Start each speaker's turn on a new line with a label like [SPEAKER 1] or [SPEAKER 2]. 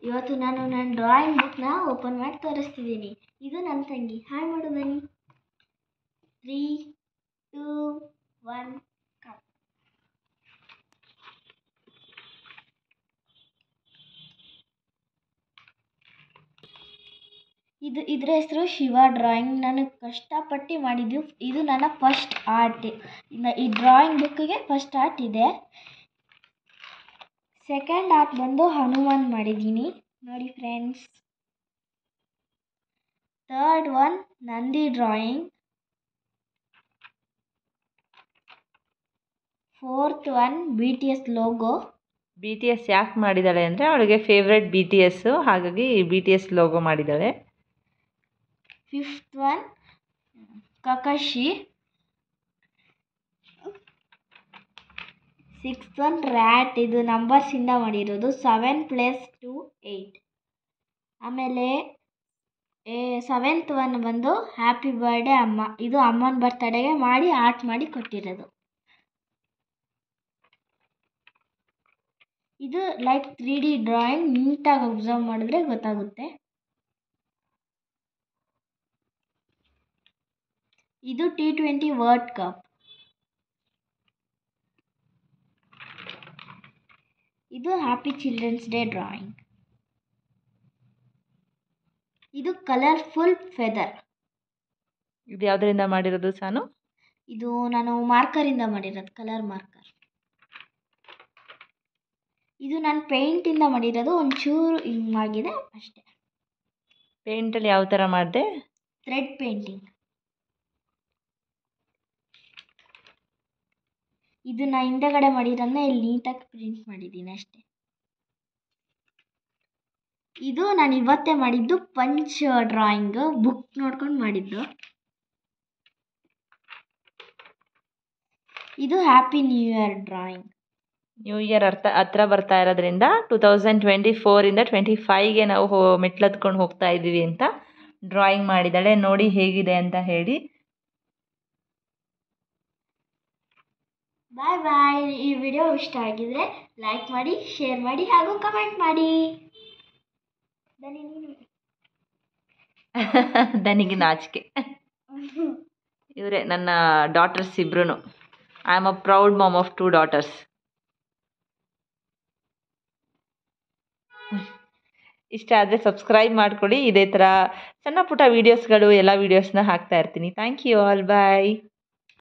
[SPEAKER 1] ಇವತ್ತು ನಾನು ನನ್ನ ಡ್ರಾಯಿಂಗ್ ಬುಕ್ನ ಓಪನ್ ಮಾಡಿ ತೋರಿಸ್ತಿದ್ದೀನಿ. ಇದು ನನ್ನ ತಂಗಿ. ಹಾಯ್ ಮಾಡು ಬನ್ನಿ. 3, 2, 1 ಕಪ್. ಇದ್ರ ಹೆಸರು ಶಿವ ಡ್ರಾಯಿಂಗ್. ನಾನು ಕಷ್ಟಪಟ್ಟು ಮಾಡಿದ್ದು. ಇದು ನನ್ನ ಫಸ್ಟ್ ಆರ್ಟ್. ಈ ಡ್ರಾಯಿಂಗ್ ಬುಕ್ಕಿಗೆ ಫಸ್ಟ್ ಆರ್ಟ್ ಇದೆ. ಸೆಕೆಂಡ್ ಆರ್ಟ್ ಬಂದು ಹನುಮಾನ್ ಮಾಡಿದ್ದೀನಿ ನೋಡಿ friends. Third one Nandi drawing. Fourth one BTS logo.
[SPEAKER 2] BTS ಯಾಕೆ ಮಾಡಿದ್ದಾಳೆ ಅಂದರೆ ಅವಳಿಗೆ ಫೇವ್ರೆಟ್ BTS, ಹಾಗಾಗಿ BTS ಲೋಗೋ ಮಾಡಿದ್ದಾಳೆ.
[SPEAKER 1] Fifth one Kakashi. Sixth one rat. ಇದು ನಂಬರ್ಸಿಂದ ಮಾಡಿರೋದು 7 + 2 8. ಆಮೇಲೆ 7th ಒನ್ ಬಂದು ಹ್ಯಾಪಿ ಬರ್ಡೇ ಅಮ್ಮ. ಇದು ಅಮ್ಮನ ಬರ್ತಡೆಗೆ ಮಾಡಿ ಆರ್ಟ್ ಮಾಡಿ ಕೊಟ್ಟಿರೋದು. ಇದು ಲೈಕ್ 3D ಡ್ರಾಯಿಂಗ್. ನೀಟಾಗಿ ಅಬ್ಸರ್ವ್ ಮಾಡಿದ್ರೆ ಗೊತ್ತಾಗುತ್ತೆ. ಇದು T20 ವರ್ಲ್ಡ್ ಕಪ್. ಇದು ಹ್ಯಾಪಿ ಚಿಲ್ಡ್ರನ್ಸ್ ಡೇ ಡ್ರಾಯಿಂಗ್. ಇದು ಕಲರ್ಫುಲ್ ಫೆದರ್.
[SPEAKER 2] ಇದು ಯಾವುದರಿಂದ ಮಾಡಿರೋದು ಸಾನು?
[SPEAKER 1] ಇದು ನಾನು ಮಾರ್ಕರಿಂದ ಮಾಡಿರೋದು, ಕಲರ್ ಮಾರ್ಕರ್. ಇದು ನಾನು ಪೇಂಟಿಂದ ಮಾಡಿರೋದು. ಒಂಚೂರು ಹಿಂಗಾಗಿದೆ ಅಷ್ಟೇ.
[SPEAKER 2] ಪೇಂಟಲ್ಲಿ ಯಾವ ಥರ ಮಾಡಿದೆ?
[SPEAKER 1] Thread painting. ಇದು ನಾನು ಹಿಂದೆಗಡೆ ಮಾಡಿರೋದನ್ನ ಇಲ್ಲಿ ನೀಟಾಗಿ ಪ್ರಿಂಟ್ ಮಾಡಿದ್ದೀನಿ ಅಷ್ಟೇ. ಇದು ನಾನು ಇವತ್ತೇ ಮಾಡಿದ್ದು ಪಂಚ್ ಡ್ರಾಯಿಂಗ್. ಬುಕ್ ನೋಡ್ಕೊಂಡು ಮಾಡಿದ್ದು. ಇದು happy new year drawing.
[SPEAKER 2] New year ಹತ್ರ ಬರ್ತಾ ಇರೋದ್ರಿಂದ 2024ಇಂದ 25ಗೆ ನಾವು ಮೆಟ್ಲತ್ಕೊಂಡು ಹೋಗ್ತಾ ಇದ್ದೀವಿ ಅಂತ ಡ್ರಾಯಿಂಗ್ ಮಾಡಿದ್ದಾಳೆ. ನೋಡಿ ಹೇಗಿದೆ ಅಂತ ಹೇಳಿ.
[SPEAKER 1] ಬಾಯ್. ಈ ವಿಡಿಯೋ ಇಷ್ಟ ಆಗಿದ್ರೆ ಲೈಕ್ ಮಾಡಿ, ಶೇರ್ ಮಾಡಿ ಹಾಗೂ ಕಮೆಂಟ್ ಮಾಡಿ.
[SPEAKER 2] ದನಿಗೆ ನಾಚಿಕೆ. ಇವರೇ ನನ್ನ ಡಾಟರ್ಸ್ ಇಬ್ರು. I am a proud mom of 2 daughters. ಇಷ್ಟ ಆದರೆ ಸಬ್ಸ್ಕ್ರೈಬ್ ಮಾಡ್ಕೊಳ್ಳಿ. ಇದೇ ಥರ ಸಣ್ಣ ಪುಟ್ಟ ವೀಡಿಯೋಸ್ಗಳು ಎಲ್ಲ ವೀಡಿಯೋಸ್ನ ಹಾಕ್ತಾ ಇರ್ತೀನಿ. Thank you all. ಬಾಯ್.